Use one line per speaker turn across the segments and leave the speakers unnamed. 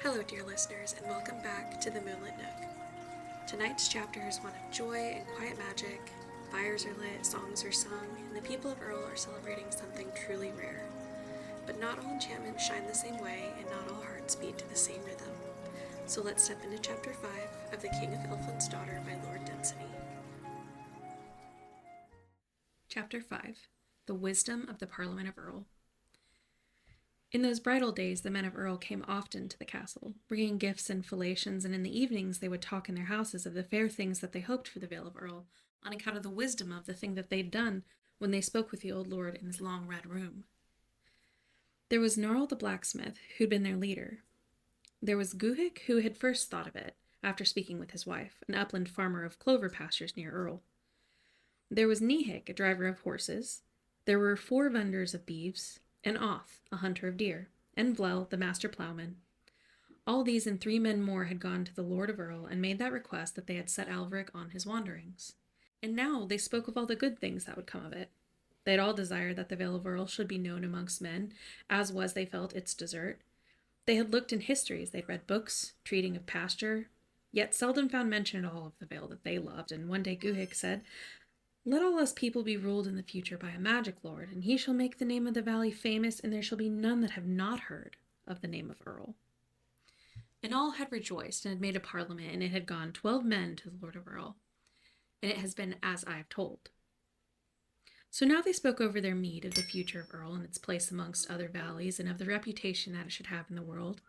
Hello, dear listeners, and welcome back to the Moonlit Nook. Tonight's chapter is one of joy and quiet magic. Fires are lit, songs are sung, and the people of Erl are celebrating something truly rare. But not all enchantments shine the same way, and not all hearts beat to the same rhythm. So let's step into Chapter 5 of The King of Elfland's Daughter by Lord Dunsany. Chapter 5. The Wisdom of the Parliament of Erl. In those bridal days, the men of Erl came often to the castle, bringing gifts and fellations, and in the evenings they would talk in their houses of the fair things that they hoped for the Vale of Erl, on account of the wisdom of the thing that they'd done when they spoke with the old lord in his long red room. There was Narl the blacksmith, who'd been their leader. There was Guhic, who had first thought of it, after speaking with his wife, an upland farmer of clover pastures near Erl. There was Nihic, a driver of horses. There were 4 vendors of beeves, and Oth, a hunter of deer, and Vlel, the master ploughman. All these and 3 men more had gone to the Lord of Erl and made that request that they had set Alveric on his wanderings. And now they spoke of all the good things that would come of it. They had all desired that the Vale of Erl should be known amongst men, as was, they felt, its desert. They had looked in histories, they'd read books treating of pasture, yet seldom found mention at all of the vale that they loved, and one day Guhic said, "Let all us people be ruled in the future by a magic lord, and he shall make the name of the valley famous, and there shall be none that have not heard of the name of Erl." And all had rejoiced, and had made a parliament, and it had gone 12 men to the Lord of Erl, and it has been as I have told. So now they spoke over their mead of the future of Erl and its place amongst other valleys, and of the reputation that it should have in the world.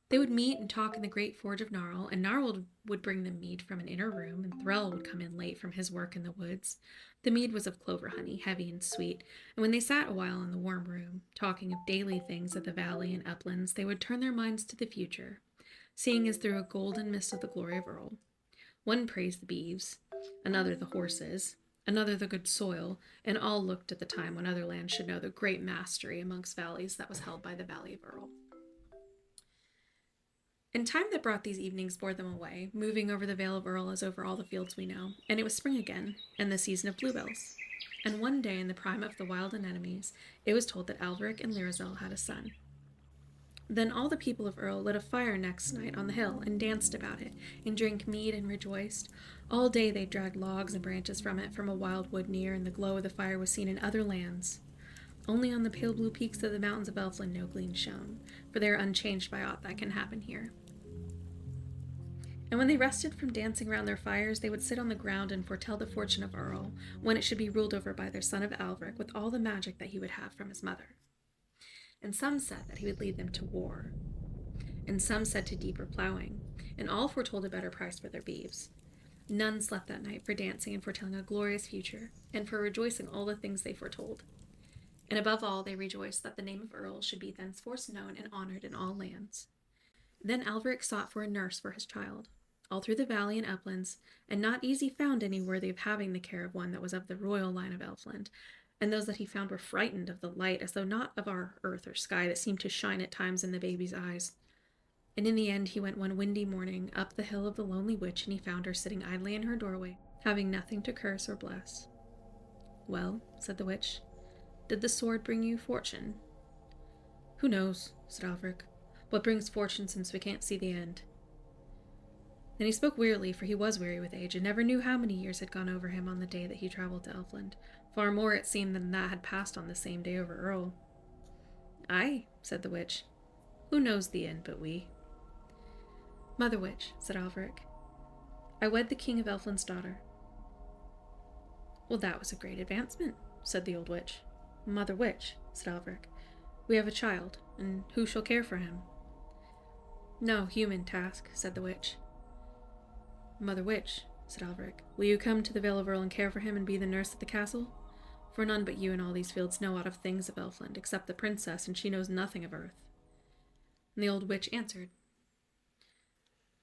They would meet and talk in the great forge of Narl, and Narl would bring them mead from an inner room, and Threll would come in late from his work in the woods. The mead was of clover honey, heavy and sweet, and when they sat a while in the warm room, talking of daily things of the valley and uplands, they would turn their minds to the future, seeing as through a golden mist of the glory of Erl. One praised the beeves, another the horses, another the good soil, and all looked at the time when other lands should know the great mastery amongst valleys that was held by the Valley of Erl. And time that brought these evenings bore them away, moving over the Vale of Erl as over all the fields we know, and it was spring again, and the season of bluebells. And one day in the prime of the wild anemones, it was told that Alveric and Lyrazel had a son. Then all the people of Erl lit a fire next night on the hill, and danced about it, and drank mead and rejoiced. All day they dragged logs and branches from it from a wild wood near, and the glow of the fire was seen in other lands. Only on the pale blue peaks of the mountains of Elfland no gleam shone, for they are unchanged by aught that can happen here. And when they rested from dancing round their fires, they would sit on the ground and foretell the fortune of Erl, when it should be ruled over by their son of Alveric, with all the magic that he would have from his mother. And some said that he would lead them to war, and some said to deeper ploughing, and all foretold a better price for their beeves. None slept that night for dancing and foretelling a glorious future, and for rejoicing all the things they foretold. And above all, they rejoiced that the name of Erl should be thenceforth known and honored in all lands. Then Alveric sought for a nurse for his child, all through the valley and uplands, and not easy found any worthy of having the care of one that was of the royal line of Elfland, and those that he found were frightened of the light, as though not of our earth or sky, that seemed to shine at times in the baby's eyes. And in the end he went one windy morning up the hill of the lonely witch, and he found her sitting idly in her doorway, having nothing to curse or bless. "Well," said the witch, "did the sword bring you fortune?" "Who knows," said Alveric. "What brings fortune, since we can't see the end?" Then he spoke wearily, for he was weary with age, and never knew how many years had gone over him on the day that he travelled to Elfland. Far more, it seemed, than that had passed on the same day over Erl. "Aye," said the witch. "Who knows the end but we?" "Mother witch," said Alveric, "I wed the king of Elfland's daughter." "Well, that was a great advancement," said the old witch. "Mother witch," said Alveric, "we have a child, and who shall care for him?" "No human task," said the witch. "Mother witch," said Alveric, "will you come to the Vale of Erl and care for him and be the nurse at the castle? For none but you in all these fields know aught of things of Elfland, except the princess, and she knows nothing of earth." And the old witch answered,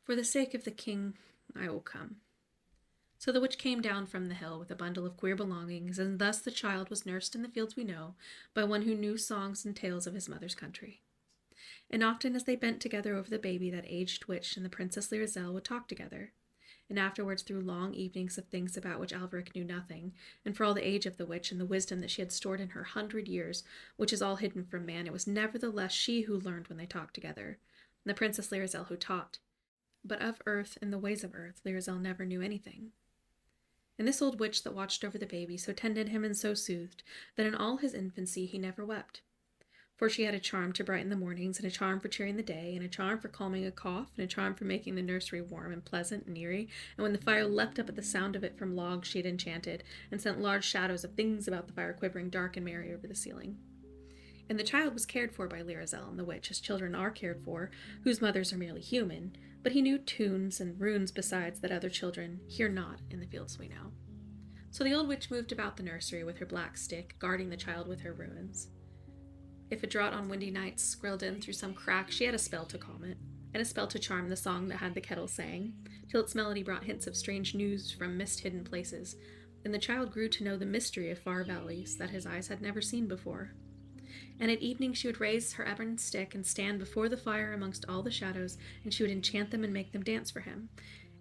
"For the sake of the king, I will come." So the witch came down from the hill with a bundle of queer belongings, and thus the child was nursed in the fields we know, by one who knew songs and tales of his mother's country. And often as they bent together over the baby, that aged witch and the Princess Lyrazel would talk together, and afterwards through long evenings of things about which Alveric knew nothing, and for all the age of the witch and the wisdom that she had stored in her 100 years, which is all hidden from man, it was nevertheless she who learned when they talked together, the Princess Lyrazel who taught. But of earth and the ways of earth, Lyrazel never knew anything. And this old witch that watched over the baby so tended him and so soothed, that in all his infancy he never wept. For she had a charm to brighten the mornings, and a charm for cheering the day, and a charm for calming a cough, and a charm for making the nursery warm and pleasant and eerie, and when the fire leapt up at the sound of it from logs she had enchanted, and sent large shadows of things about the fire quivering dark and merry over the ceiling. And the child was cared for by Lyrazel and the witch, as children are cared for, whose mothers are merely human, but he knew tunes and runes besides that other children hear not in the fields we know. So the old witch moved about the nursery with her black stick, guarding the child with her runes. If a draught on windy nights skrilled in through some crack, she had a spell to calm it, and a spell to charm the song that had the kettle sang, till its melody brought hints of strange news from mist-hidden places, and the child grew to know the mystery of far valleys that his eyes had never seen before. And at evening she would raise her ebon stick and stand before the fire amongst all the shadows, and she would enchant them and make them dance for him.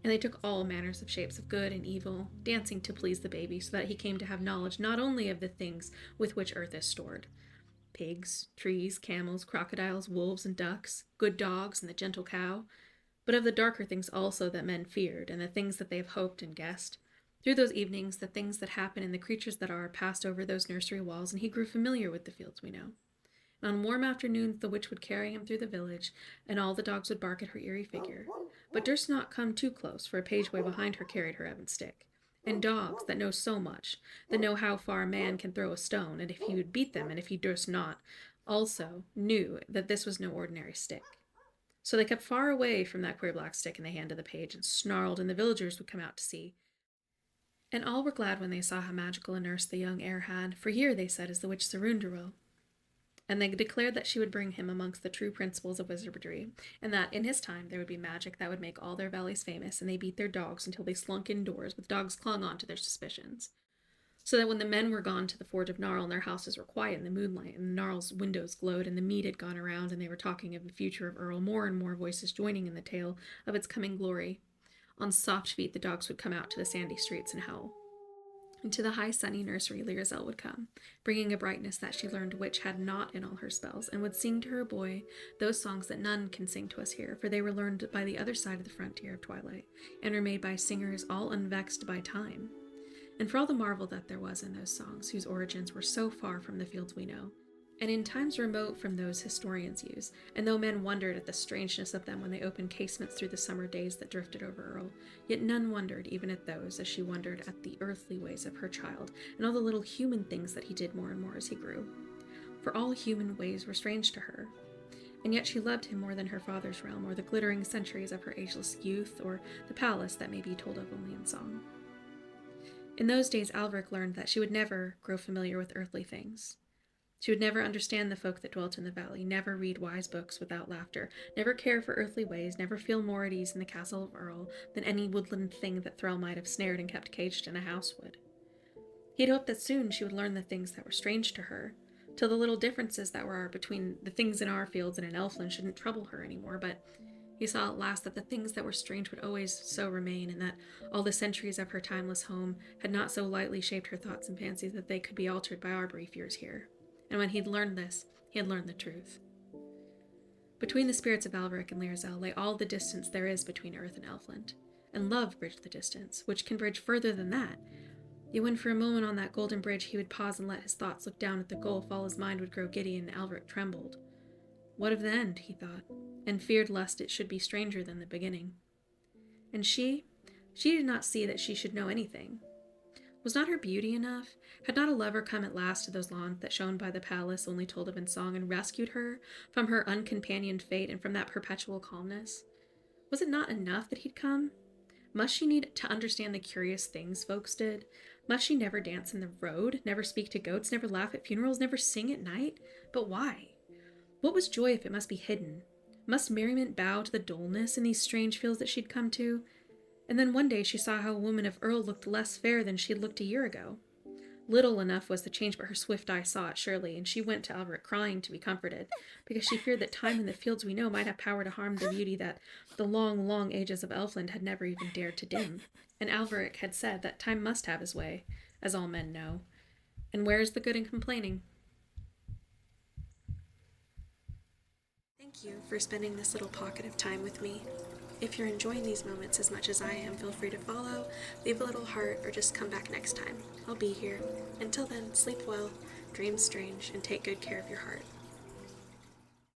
And they took all manners of shapes of good and evil, dancing to please the baby, so that he came to have knowledge not only of the things with which earth is stored, pigs, trees, camels, crocodiles, wolves, and ducks, good dogs, and the gentle cow, but of the darker things also that men feared, and the things that they have hoped and guessed. Through those evenings, the things that happen and the creatures that are passed over those nursery walls, and he grew familiar with the fields we know. And on warm afternoons the witch would carry him through the village, and all the dogs would bark at her eerie figure, but durst not come too close, for a page way behind her carried her ebon stick. And dogs that know so much, that know how far a man can throw a stone, and if he would beat them, and if he durst not, also knew that this was no ordinary stick. So they kept far away from that queer black stick in the hand of the page, and snarled, and the villagers would come out to see. And all were glad when they saw how magical a nurse the young heir had, for here, they said, is the witch Serundero. And they declared that she would bring him amongst the true principles of wizardry, and that in his time there would be magic that would make all their valleys famous, and they beat their dogs until they slunk indoors, with dogs clung on to their suspicions. So that when the men were gone to the forge of Gnarl, and their houses were quiet in the moonlight, and Gnarl's windows glowed, and the mead had gone around, and they were talking of the future of Erl, more and more voices joining in the tale of its coming glory. On soft feet the dogs would come out to the sandy streets and howl. Into the high sunny nursery Lyrazel would come, bringing a brightness that she learned witch had not in all her spells, and would sing to her boy those songs that none can sing to us here, for they were learned by the other side of the frontier of twilight, and were made by singers all unvexed by time. And for all the marvel that there was in those songs, whose origins were so far from the fields we know, and in times remote from those historians use, and though men wondered at the strangeness of them when they opened casements through the summer days that drifted over Erl, yet none wondered even at those as she wondered at the earthly ways of her child, and all the little human things that he did more and more as he grew. For all human ways were strange to her, and yet she loved him more than her father's realm, or the glittering centuries of her ageless youth, or the palace that may be told of only in song. In those days Alveric learned that she would never grow familiar with earthly things. She would never understand the folk that dwelt in the valley, never read wise books without laughter, never care for earthly ways, never feel more at ease in the castle of Erl than any woodland thing that Thrall might have snared and kept caged in a house would. He had hoped that soon she would learn the things that were strange to her, till the little differences that were between the things in our fields and in Elfland shouldn't trouble her any more, but he saw at last that the things that were strange would always so remain, and that all the centuries of her timeless home had not so lightly shaped her thoughts and fancies that they could be altered by our brief years here. And when he'd learned this, he had learned the truth. Between the spirits of Alveric and Lyrazel lay all the distance there is between Earth and Elfland, and love bridged the distance, which can bridge further than that. Yet when for a moment on that golden bridge he would pause and let his thoughts look down at the gulf, all his mind would grow giddy, and Alveric trembled. What of the end, he thought, and feared lest it should be stranger than the beginning. And she did not see that she should know anything. Was not her beauty enough? Had not a lover come at last to those lawns that shone by the palace only told of in song, and rescued her from her uncompanioned fate and from that perpetual calmness? Was it not enough that he'd come? Must she need to understand the curious things folks did? Must she never dance in the road, never speak to goats, never laugh at funerals, never sing at night? But why? What was joy if it must be hidden? Must merriment bow to the dullness in these strange fields that she'd come to? And then one day she saw how a woman of Erl looked less fair than she had looked a year ago. Little enough was the change, but her swift eye saw it surely, and she went to Alveric crying to be comforted, because she feared that time in the fields we know might have power to harm the beauty that the long, long ages of Elfland had never even dared to dim. And Alveric had said that time must have his way, as all men know. And where is the good in complaining? Thank thank you for spending this little pocket of time with me. If you're enjoying these moments as much as I am, feel free to follow, leave a little heart, or just come back next time. I'll be here. Until then, sleep well, dream strange, and take good care of your heart.